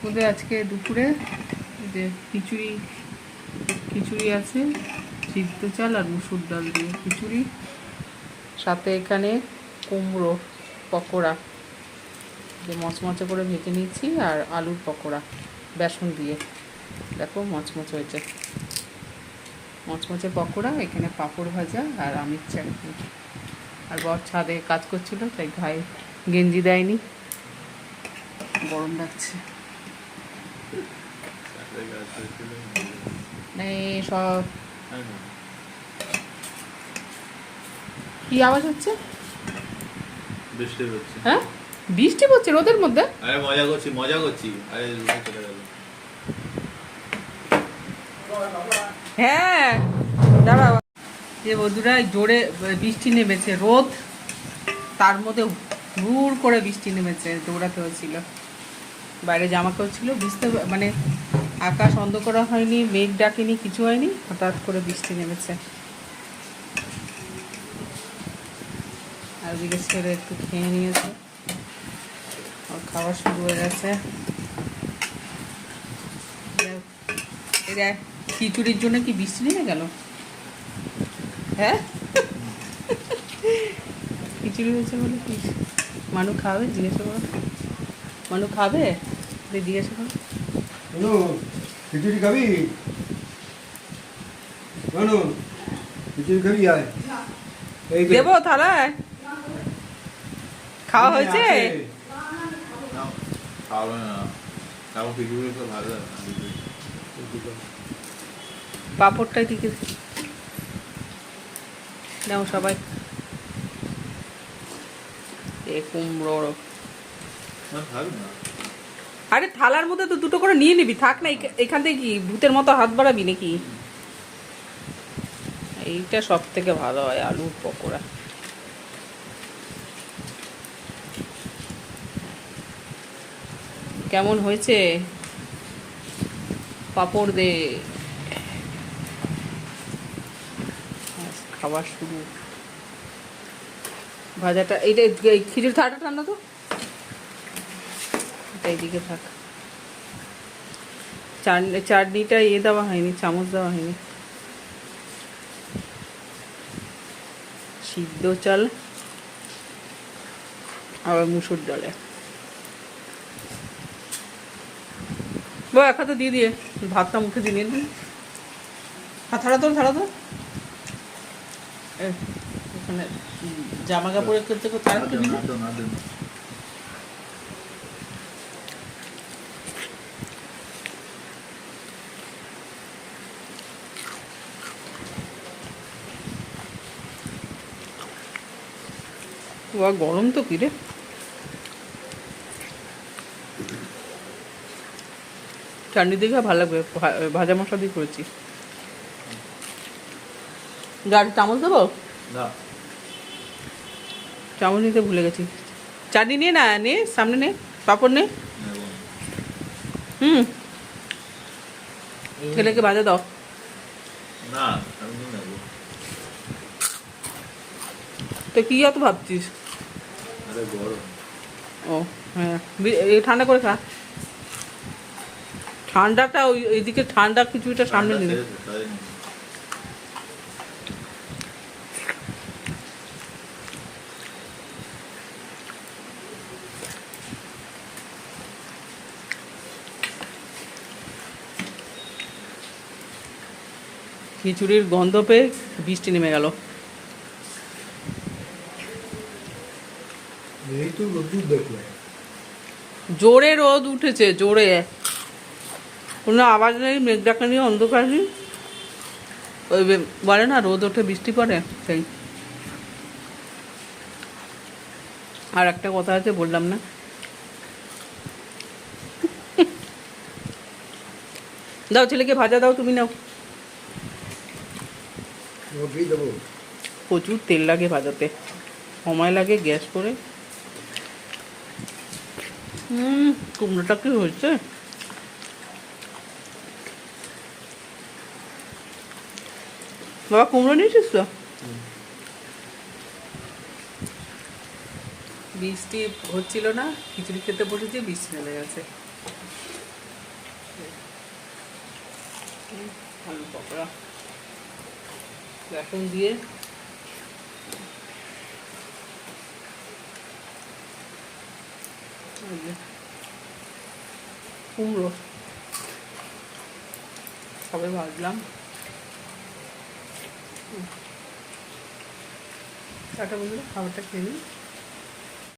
ওদের আজকে দুপুরে যে খিচুড়ি আছে, সিদ্ধ চাল আর মুসুর ডাল দিয়ে খিচুড়ি, সাথে এখানে কুমড়ো পকোড়া যে মচমচে করে ভেজে নিয়েছি, আর আলুর পকোড়া বেসন দিয়ে। দেখো মচমচ হয়েছে, মচমচে পকোড়া, এখানে পাঁপড় ভাজা আর আমির চাটনি। আর বর ছাদে কাজ করছিল, তাই গায়ে গেঞ্জি দেয়নি, গরম লাগছে। সব কি আওয়াজ হচ্ছে? বৃষ্টি হচ্ছে। হ্যাঁ, বৃষ্টি পড়ছে রোদের মধ্যে? আরে মজা করছি। আরে চলে গেল। হ্যাঁ দাঁড়াও, যে বন্ধুরা জোরে বৃষ্টি নেমেছে, রোদ, তার মধ্যে হুড় করে বৃষ্টি নেমেছে, দৌড়াতে হয়েছিল। বাইরে জামা কাপড় ছিল, ভিজতে মানে আকাশ অন্ধকার হয়নি, মেঘ ডাকেনি, কিছু হয়নি, হঠাৎ করে বৃষ্টি নেমেছে। আর ওদিকে ছেড়ে একটু খেয়ে নিয়েছে, আর খাওয়া শুরু হয়ে গেছে। এরা খিচুড়ির জন্য কি বৃষ্টি নেমে গেল? হ্যাঁ, খিচুড়ি হয়েছে বলে কি মানু খাবে? জিজ্ঞাসা করো, মানু খাবে? জিজ্ঞাসা করো। খিচুড়ি খাবি? মানু খিচুড়ি খাবি? আয় দেবো থালায়, খাওয়া হয়েছে? খাওয়াবে না, খাবো খিচুড়ি তো ভালো। পাঁপড়টাই দিকে নাও সবাই। কুমড়ো, আরে থালার মধ্যে তো দুটো করে নিয়ে নিবি, থাক না এখান থেকে কি ভূতের মতো হাত বাড়াবি নাকি? এইটা সব থেকে ভালো হয়, আলুর পকোড়া। কেমন হয়েছে? পাঁপড় দে, খাবার শুরু। ভাজাটা এইটা, খিচুড়ি থালাটা ঠান্ডা তো, এইদিকে থাক। চাটনিটা দেওয়া হয়নি, চামচ দেওয়া হয়নি। সিদ্ধ চাল আর মুসুর ডালে এক হাতে দিয়ে দিয়ে ভাতটা মুখে দিয়ে নিন। থালা তো ওখানে জামা কাপড়ের করতে তারা একটু দিন। গরম তো কি রে, চাটনি দেখে ভালো লাগবে, ভাজা মশলা দিয়ে করেছি। গাড়ি চামচ দেবো? চামচ নিতে ভুলে গেছি। চাটনি নিয়ে না, নে সামনে নে, পাঁপড় নে। ছেলেকে ভাজা দাও। না তো কি এত ভাবছিস? আরে গরম। ও হ্যাঁ, ঠান্ডা করে খা। ঠান্ডাটা ওইদিকে ঠান্ডা কিছুটা সামনে নিয়ে। খিচুড়ির গন্ধ পেয়ে বৃষ্টি নেমে গেল। জোরে রোদ উঠেছে, জোরে, কোনো আওয়াজ নেই, মেঘ ডাকা নেই, অন্ধকার নেই। ওই বলে না রোদ ওঠে বৃষ্টি পড়ে, সেই। আর একটা কথা আছে, বললাম না। দাও ছেলেকে ভাজা দাও, তুমি নাও। প্রচুর তেল লাগে ভাজাতে, সময় লাগে গ্যাস করে। কুমড়োটা কি হয়েছে? বাবা কুমড়ো নিয়েছিস তো? বৃষ্টি হচ্ছিল না, খিচুড়ি খেতে বসেছি, বৃষ্টি নেমে গেছে। আলু পকোড়া বেসন দিয়ে এই যে কুমড়ো সবাই ভাজলাম। টাটা বন্ধুরা, খাবারটা খেয়ে নিই।